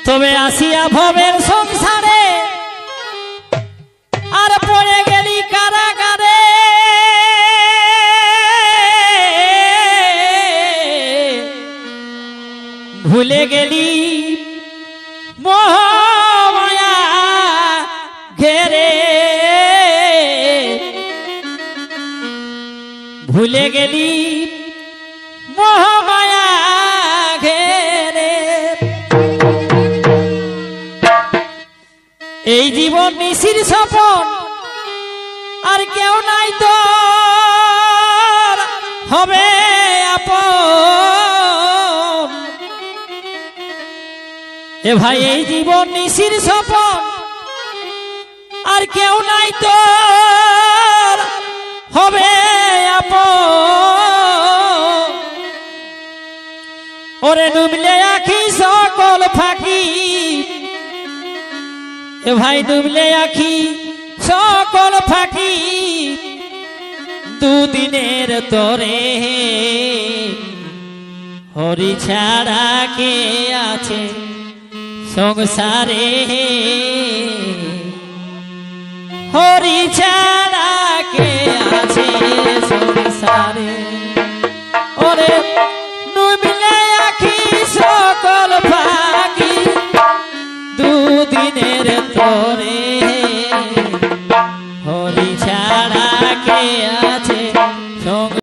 তবে আসিয়া ভবের সংসারে আর পড়ে গেলি কারাগারে। ভুলে গেলি মোহমায়া ঘেরে, ভুলে গেলি মোহমায়া ঘেরে। এই জীবন নিশির স্বপন আর কেউ নাই তো হবে আপন। এ ভাই এই জীবন নিশির স্বপন আর কেউ নাই তো হবে আপন। ওরে ডুবলে আখি সকল ফাঁকি, এ ভাই ডুবলে আখি সকল ফাঁকি। দুদিনের তরে হরি ছাড়া কে আছে সংসারে, হরি ছাড়া কে আছে সংসারে।